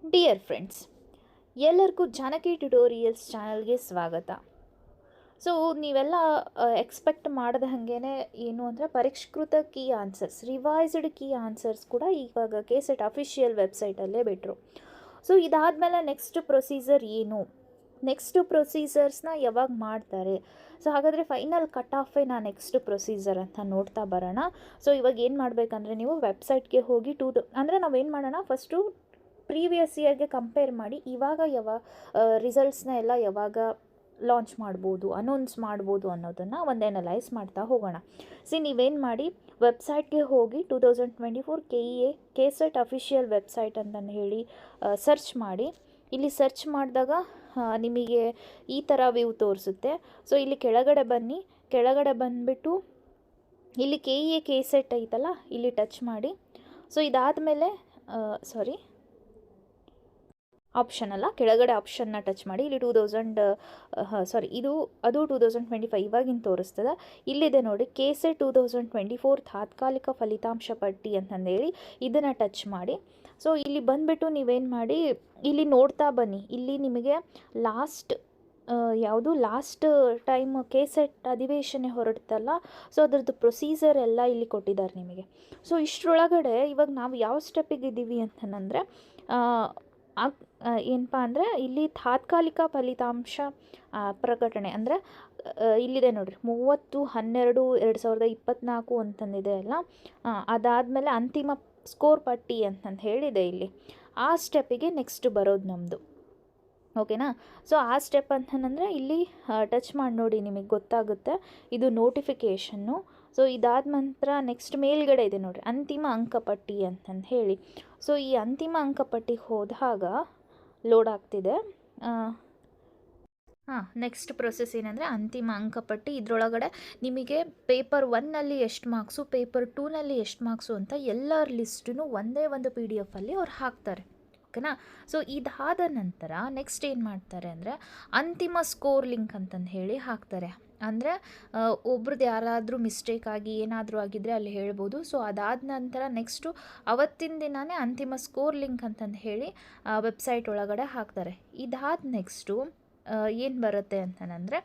Dear friends, ಎಲ್ಲರಿಗೂ Janaki tutorials ಚಾನಲ್ಗೆ ಸ್ವಾಗತ. ಸೊ ನೀವೆಲ್ಲ ಎಕ್ಸ್ಪೆಕ್ಟ್ ಮಾಡಿದ ಹಾಗೇ ಏನು ಅಂದರೆ ಪರಿಷ್ಕೃತ key answers, revised key answers ಕೂಡ ಇವಾಗ ಕೆಸೆಟ್ ಅಫಿಷಿಯಲ್ ವೆಬ್ಸೈಟಲ್ಲೇ ಬಿಟ್ಟರು. ಸೊ ಇದಾದಮೇಲೆ ನೆಕ್ಸ್ಟ್ ಪ್ರೊಸೀಜರ್ ಏನು, ನೆಕ್ಸ್ಟ್ ಪ್ರೊಸೀಜರ್ಸ್ನ ಯಾವಾಗ ಮಾಡ್ತಾರೆ, ಸೊ ಹಾಗಾದರೆ ಫೈನಲ್ ಕಟ್ ಆಫೇನಾ ನೆಕ್ಸ್ಟ್ ಪ್ರೊಸೀಜರ್ ಅಂತ ನೋಡ್ತಾ ಬರೋಣ. ಸೊ ಇವಾಗ ಏನು ಮಾಡಬೇಕಂದ್ರೆ ನೀವು ವೆಬ್ಸೈಟ್ಗೆ ಹೋಗಿ ಅಂದರೆ ನಾವೇನು ಮಾಡೋಣ, ಫಸ್ಟು ಪ್ರೀವಿಯಸ್ ಇಯರ್ಗೆ ಕಂಪೇರ್ ಮಾಡಿ ಇವಾಗ ರಿಸಲ್ಟ್ಸ್ನ ಎಲ್ಲ ಯಾವಾಗ ಲಾಂಚ್ ಮಾಡ್ಬೋದು, ಅನೌನ್ಸ್ ಮಾಡ್ಬೋದು ಅನ್ನೋದನ್ನು ಒಂದು ಅನಲೈಸ್ ಮಾಡ್ತಾ ಹೋಗೋಣ. ನೀವೇನು ಮಾಡಿ ವೆಬ್ಸೈಟ್ಗೆ ಹೋಗಿ 2024 ಕೆಸೆಟ್ ಅಫಿಷಿಯಲ್ ವೆಬ್ಸೈಟ್ ಅಂತಂದು ಹೇಳಿ ಸರ್ಚ್ ಮಾಡಿ. ಇಲ್ಲಿ ಸರ್ಚ್ ಮಾಡಿದಾಗ ನಿಮಗೆ ಈ ಥರ ವ್ಯೂ ತೋರಿಸುತ್ತೆ. ಸೊ ಇಲ್ಲಿ ಕೆಳಗಡೆ ಬನ್ನಿ, ಕೆಳಗಡೆ ಬಂದುಬಿಟ್ಟು ಇಲ್ಲಿ ಕೆಸೆಟ್ ಐತಲ್ಲ, ಇಲ್ಲಿ ಟಚ್ ಮಾಡಿ. ಸೊ ಇದಾದಮೇಲೆ ಆಪ್ಷನ್ ಅಲ್ಲ, ಕೆಳಗಡೆ ಆಪ್ಷನ್ನ ಟಚ್ ಮಾಡಿ. ಇಲ್ಲಿ 2025 ಇವಾಗಿನ ತೋರಿಸ್ತದೆ. ಇಲ್ಲಿದೆ ನೋಡಿ, ಕೆಸೆಟ್ 2024 ತಾತ್ಕಾಲಿಕ ಫಲಿತಾಂಶ ಪಟ್ಟಿ ಅಂತಂದೇಳಿ ಇದನ್ನು ಟಚ್ ಮಾಡಿ. ಸೊ ಇಲ್ಲಿ ಬಂದುಬಿಟ್ಟು ನೀವೇನು ಮಾಡಿ, ಇಲ್ಲಿ ನೋಡ್ತಾ ಬನ್ನಿ. ಇಲ್ಲಿ ನಿಮಗೆ ಲಾಸ್ಟ್ ಟೈಮ್ ಕೆಸೆಟ್ ಅಧಿವೇಶನ ಹೊರಡ್ತಲ್ಲ, ಸೊ ಅದ್ರದ್ದು ಪ್ರೊಸೀಜರ್ ಎಲ್ಲ ಇಲ್ಲಿ ಕೊಟ್ಟಿದ್ದಾರೆ ನಿಮಗೆ. ಸೊ ಇಷ್ಟರೊಳಗಡೆ ಇವಾಗ ನಾವು ಯಾವ ಸ್ಟೆಪ್ಪಿಗೆ ಇದ್ದೀವಿ ಅಂತಂದರೆ, ಏನಪ್ಪ ಅಂದರೆ ಇಲ್ಲಿ ತಾತ್ಕಾಲಿಕ ಫಲಿತಾಂಶ ಪ್ರಕಟಣೆ ಅಂದರೆ ಇಲ್ಲಿದೆ ನೋಡಿರಿ, 30/12/2024 ಅಂತಂದಿದೆ ಅಲ್ಲ, ಅದಾದಮೇಲೆ ಅಂತಿಮ ಸ್ಕೋರ್ ಪಟ್ಟಿ ಅಂತಂದು ಹೇಳಿದೆ ಇಲ್ಲಿ. ಆ ಸ್ಟೆಪ್ಪಿಗೆ ನೆಕ್ಸ್ಟ್ ಬರೋದು ನಮ್ಮದು, ಓಕೆನಾ. ಸೊ ಆ ಸ್ಟೆಪ್ ಅಂತಂದರೆ ಇಲ್ಲಿ ಟಚ್ ಮಾಡಿ ನೋಡಿ, ನಿಮಗೆ ಗೊತ್ತಾಗುತ್ತೆ. ಇದು ನೋಟಿಫಿಕೇಷನ್ನು. ಸೊ ಇದಾದ ನಂತರ ನೆಕ್ಸ್ಟ್ ಮೇಲ್ಗಡೆ ಇದೆ ನೋಡಿರಿ, ಅಂತಿಮ ಅಂಕಪಟ್ಟಿ ಅಂತಂದು ಹೇಳಿ. ಸೊ ಈ ಅಂತಿಮ ಅಂಕಪಟ್ಟಿಗೆ ಹೋದಾಗ ಲೋಡ್ ಆಗ್ತಿದೆ. ನೆಕ್ಸ್ಟ್ ಪ್ರೊಸೆಸ್ ಏನಂದರೆ ಅಂತಿಮ ಅಂಕಪಟ್ಟಿ. ಇದರೊಳಗಡೆ ನಿಮಗೆ ಪೇಪರ್ 1ನಲ್ಲಿ ಎಷ್ಟು ಮಾರ್ಕ್ಸು, ಪೇಪರ್ 2ನಲ್ಲಿ ಎಷ್ಟು ಮಾರ್ಕ್ಸು ಅಂತ ಎಲ್ಲರ ಲಿಸ್ಟನ್ನು ಒಂದೇ ಒಂದು PDF ಅಲ್ಲಿ ಅವ್ರು ಹಾಕ್ತಾರೆ, ಓಕೆನಾ. ಸೊ ಇದಾದ ನಂತರ ನೆಕ್ಸ್ಟ್ ಏನು ಮಾಡ್ತಾರೆ ಅಂದರೆ ಅಂತಿಮ ಸ್ಕೋರ್ ಲಿಂಕ್ ಅಂತಂದು ಹೇಳಿ ಹಾಕ್ತಾರೆ. ಅಂದರೆ ಒಬ್ರದ್ದು ಯಾರಾದರೂ ಮಿಸ್ಟೇಕ್ ಆಗಿ ಏನಾದರೂ ಆಗಿದ್ದರೆ ಅಲ್ಲಿ ಹೇಳ್ಬೋದು. ಸೊ ಅದಾದ ನಂತರ ನೆಕ್ಸ್ಟು ಅವತ್ತಿನ ದಿನವೇ ಅಂತಿಮ ಸ್ಕೋರ್ ಲಿಂಕ್ ಅಂತಂದು ಹೇಳಿ ವೆಬ್ಸೈಟ್ ಒಳಗಡೆ ಹಾಕ್ತಾರೆ. ಇದಾದ ನೆಕ್ಸ್ಟು ಏನು ಬರುತ್ತೆ ಅಂತಂದರೆ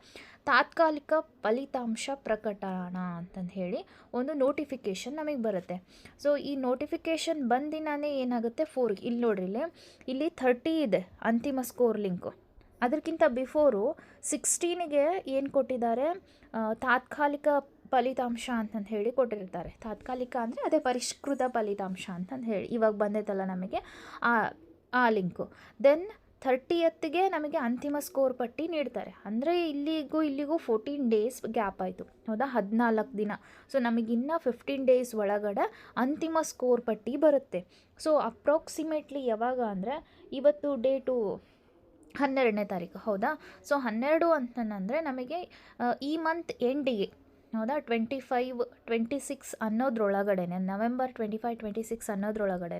ತಾತ್ಕಾಲಿಕ ಫಲಿತಾಂಶ ಪ್ರಕಟಣ ಅಂತಂದು ಹೇಳಿ ಒಂದು ನೋಟಿಫಿಕೇಷನ್ ನಮಗೆ ಬರುತ್ತೆ. ಸೊ ಈ ನೋಟಿಫಿಕೇಷನ್ ಬಂದಿನೇ ಏನಾಗುತ್ತೆ 4 ಇಲ್ಲಿ ನೋಡ್ರಿ, ಇಲ್ಲಿ 30 ಇದೆ ಅಂತಿಮ ಸ್ಕೋರ್ ಲಿಂಕು. ಅದಕ್ಕಿಂತ ಬಿಫೋರು 16ಗೆ ಏನು ಕೊಟ್ಟಿದ್ದಾರೆ, ತಾತ್ಕಾಲಿಕ ಫಲಿತಾಂಶ ಅಂತಂದು ಹೇಳಿ ಕೊಟ್ಟಿರ್ತಾರೆ. ತಾತ್ಕಾಲಿಕ ಅಂದರೆ ಅದೇ ಪರಿಷ್ಕೃತ ಫಲಿತಾಂಶ ಅಂತಂದು ಹೇಳಿ ಇವಾಗ ಬಂದೈತಲ್ಲ ನಮಗೆ ಆ ಲಿಂಕು. ದೆನ್ 30ಗೆ ನಮಗೆ ಅಂತಿಮ ಸ್ಕೋರ್ ಪಟ್ಟಿ ನೀಡ್ತಾರೆ. ಅಂದರೆ ಇಲ್ಲಿಗೂ 14 ಡೇಸ್ ಗ್ಯಾಪ್ ಆಯಿತು, ಹೌದಾ, 14 ದಿನ. ಸೊ ನಮಗಿನ್ನೂ 15 ಡೇಸ್ ಒಳಗಡೆ ಅಂತಿಮ ಸ್ಕೋರ್ ಪಟ್ಟಿ ಬರುತ್ತೆ. ಸೊ ಅಪ್ರಾಕ್ಸಿಮೇಟ್ಲಿ ಯಾವಾಗ ಅಂದರೆ ಇವತ್ತು ಡೇಟು 12ನೇ ತಾರೀಕು, ಹೌದಾ. ಸೊ 12 ಅಂತಂದರೆ ನಮಗೆ ಈ ಮಂತ್ ಎಂಡಿಗೆ, ಹೌದಾ, 25-26 ಅನ್ನೋದ್ರೊಳಗಡೆ, ನವೆಂಬರ್ 25-26 ಅನ್ನೋದ್ರೊಳಗಡೆ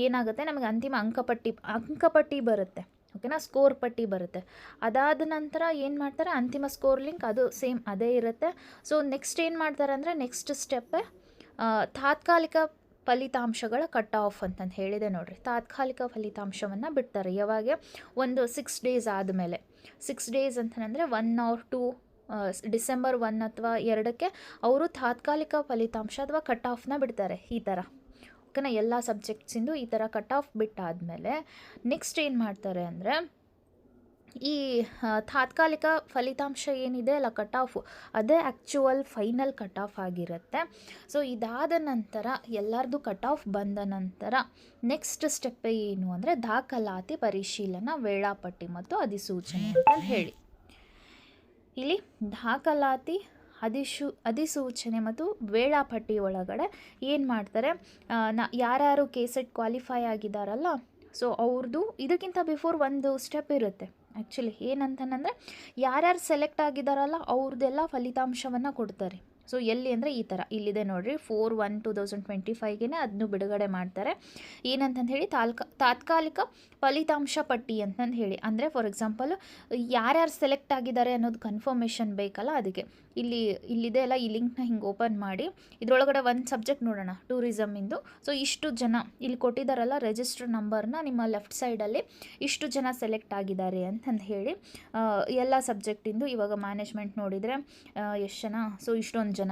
ಏನಾಗುತ್ತೆ, ನಮಗೆ ಅಂತಿಮ ಅಂಕಪಟ್ಟಿ ಬರುತ್ತೆ, ಓಕೆನಾ, ಸ್ಕೋರ್ ಪಟ್ಟಿ ಬರುತ್ತೆ. ಅದಾದ ನಂತರ ಏನು ಮಾಡ್ತಾರೆ, ಅಂತಿಮ ಸ್ಕೋರ್ ಲಿಂಕ್ ಅದು ಸೇಮ್ ಅದೇ ಇರುತ್ತೆ. ಸೊ ನೆಕ್ಸ್ಟ್ ಏನು ಮಾಡ್ತಾರೆ ಅಂದರೆ ನೆಕ್ಸ್ಟ್ ಸ್ಟೆಪ್ಪೇ ತಾತ್ಕಾಲಿಕ ಫಲಿತಾಂಶಗಳ ಕಟ್ ಆಫ್ ಅಂತಂದು ಹೇಳಿದೆ ನೋಡಿರಿ. ತಾತ್ಕಾಲಿಕ ಫಲಿತಾಂಶವನ್ನು ಬಿಡ್ತಾರೆ ಯಾವಾಗ, ಒಂದು 6 ಡೇಸ್ ಆದಮೇಲೆ. 6 ಡೇಸ್ ಅಂತಂದರೆ 1 or 2 ಡಿಸೆಂಬರ್ 1 ಅಥವಾ 2ಕ್ಕೆ ಅವರು ತಾತ್ಕಾಲಿಕ ಫಲಿತಾಂಶ ಅಥವಾ ಕಟ್ ಆಫ್ನ ಬಿಡ್ತಾರೆ. ಈ ಥರ, ಓಕೆನಾ, ಎಲ್ಲ ಸಬ್ಜೆಕ್ಟ್ಸಿಂದು ಈ ಥರ ಕಟ್ ಆಫ್ ಬಿಟ್ಟಾದಮೇಲೆ ನೆಕ್ಸ್ಟ್ ಏನು ಮಾಡ್ತಾರೆ ಅಂದರೆ ಈ ತಾತ್ಕಾಲಿಕ ಫಲಿತಾಂಶ ಏನಿದೆ ಅಲ್ಲ, ಕಟ್ ಆಫು, ಅದೇ ಆ್ಯಕ್ಚುವಲ್ ಫೈನಲ್ ಕಟ್ ಆಫ್ ಆಗಿರುತ್ತೆ. ಸೊ ಇದಾದ ನಂತರ ಎಲ್ಲರದು ಕಟ್ ಆಫ್ ಬಂದ ನಂತರ ನೆಕ್ಸ್ಟ್ ಸ್ಟೆಪ್ ಏನು ಅಂದರೆ ದಾಖಲಾತಿ ಪರಿಶೀಲನಾ ವೇಳಾಪಟ್ಟಿ ಮತ್ತು ಅಧಿಸೂಚನೆ ಅಂತ ಹೇಳಿ. ಇಲ್ಲಿ ದಾಖಲಾತಿ ಅಧಿಸೂಚನೆ ಮತ್ತು ವೇಳಾಪಟ್ಟಿ ಒಳಗಡೆ ಏನು ಮಾಡ್ತಾರೆ, ಯಾರ್ಯಾರು ಕೆಸೆಟ್ ಕ್ವಾಲಿಫೈ ಆಗಿದ್ದಾರಲ್ಲ, ಸೊ ಅವ್ರದ್ದು ಇದಕ್ಕಿಂತ ಬಿಫೋರ್ ಒಂದು ಸ್ಟೆಪ್ ಇರುತ್ತೆ. ಆ್ಯಕ್ಚುಲಿ ಏನಂತಂದರೆ ಯಾರ್ಯಾರು ಸೆಲೆಕ್ಟ್ ಆಗಿದ್ದಾರಲ್ಲ ಅವ್ರದ್ದೆಲ್ಲ ಫಲಿತಾಂಶವನ್ನು ಕೊಡ್ತಾರೆ. ಸೊ ಎಲ್ಲಿ ಅಂದರೆ ಈ ಥರ ಇಲ್ಲಿದೆ ನೋಡಿರಿ, 4/1/2025ಗೆ ಅದನ್ನು ಬಿಡುಗಡೆ ಮಾಡ್ತಾರೆ. ಏನಂತಂದು ಹೇಳಿ ತಾತ್ಕಾಲಿಕ ಫಲಿತಾಂಶ ಪಟ್ಟಿ ಅಂತಂದು ಹೇಳಿ. ಅಂದರೆ ಫಾರ್ ಎಕ್ಸಾಂಪಲ್ ಯಾರ್ಯಾರು ಸೆಲೆಕ್ಟ್ ಆಗಿದ್ದಾರೆ ಅನ್ನೋದು ಕನ್ಫರ್ಮೇಷನ್ ಬೇಕಲ್ಲ, ಅದಕ್ಕೆ ಇಲ್ಲಿದೆ ಅಲ್ಲ, ಈ ಲಿಂಕ್ನ ಹಿಂಗೆ ಓಪನ್ ಮಾಡಿ ಇದರೊಳಗಡೆ ಒಂದು ಸಬ್ಜೆಕ್ಟ್ ನೋಡೋಣ, ಟೂರಿಸಮಿಂದು. ಸೊ ಇಷ್ಟು ಜನ ಇಲ್ಲಿ ಕೊಟ್ಟಿದ್ದಾರಲ್ಲ ರಿಜಿಸ್ಟರ್ ನಂಬರ್ನ, ನಿಮ್ಮ ಲೆಫ್ಟ್ ಸೈಡಲ್ಲಿ ಇಷ್ಟು ಜನ ಸೆಲೆಕ್ಟ್ ಆಗಿದ್ದಾರೆ ಅಂತಂದು ಹೇಳಿ ಎಲ್ಲ ಸಬ್ಜೆಕ್ಟಿಂದು. ಇವಾಗ ಮ್ಯಾನೇಜ್ಮೆಂಟ್ ನೋಡಿದರೆ ಎಷ್ಟು ಜನ, ಸೊ ಇಷ್ಟೊಂದು ಜನ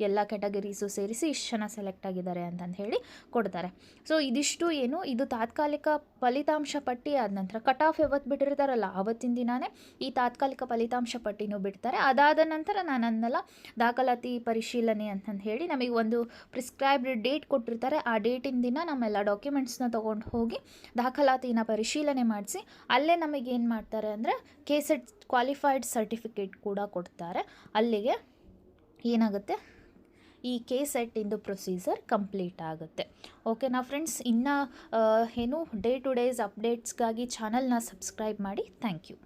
ಎಲ್ಲ ಕ್ಯಾಟಗರೀಸು ಸೇರಿಸಿ ಇಷ್ಟು ಜನ ಸೆಲೆಕ್ಟ್ ಆಗಿದ್ದಾರೆ ಅಂತಂದು ಹೇಳಿ ಕೊಡ್ತಾರೆ. ಸೊ ಇದಿಷ್ಟು ಏನು, ಇದು ತಾತ್ಕಾಲಿಕ ಫಲಿತಾಂಶ ಪಟ್ಟಿ ಆದ ನಂತರ ಕಟ್ ಆಫ್ ಯಾವತ್ತು ಬಿಟ್ಟಿರ್ತಾರಲ್ಲ ಆವತ್ತಿನ ದಿನಾನೇ ಈ ತಾತ್ಕಾಲಿಕ ಫಲಿತಾಂಶ ಪಟ್ಟಿನೂ ಬಿಡ್ತಾರೆ. ಅದಾದ ನಂತರ ನಾನು ಅನ್ನಲ್ಲ ದಾಖಲಾತಿ ಪರಿಶೀಲನೆ ಅಂತಂದು ಹೇಳಿ ನಮಗೆ ಒಂದು ಪ್ರಿಸ್ಕ್ರೈಬ್ಡ್ ಡೇಟ್ ಕೊಟ್ಟಿರ್ತಾರೆ. ಆ ಡೇಟಿನ ದಿನ ನಮ್ಮೆಲ್ಲ ಡಾಕ್ಯುಮೆಂಟ್ಸ್ನ ತೊಗೊಂಡು ಹೋಗಿ ದಾಖಲಾತಿನ ಪರಿಶೀಲನೆ ಮಾಡಿಸಿ ಅಲ್ಲೇ ನಮಗೇನು ಮಾಡ್ತಾರೆ ಅಂದರೆ KCET ಕ್ವಾಲಿಫೈಡ್ ಸರ್ಟಿಫಿಕೇಟ್ ಕೂಡ ಕೊಡ್ತಾರೆ. ಅಲ್ಲಿಗೆ ಏನಾಗುತ್ತೆ, ಈ KCET ಇಂದು ಪ್ರೊಸೀಜರ್ ಕಂಪ್ಲೀಟ್ ಆಗುತ್ತೆ. ಓಕೆನಾ ಫ್ರೆಂಡ್ಸ್, ಇನ್ನು ಏನು ಡೇ ಟು ಡೇಸ್ ಅಪ್ಡೇಟ್ಸ್ಗಾಗಿ ಚಾನಲ್ನ ಸಬ್ಸ್ಕ್ರೈಬ್ ಮಾಡಿ. Thank you.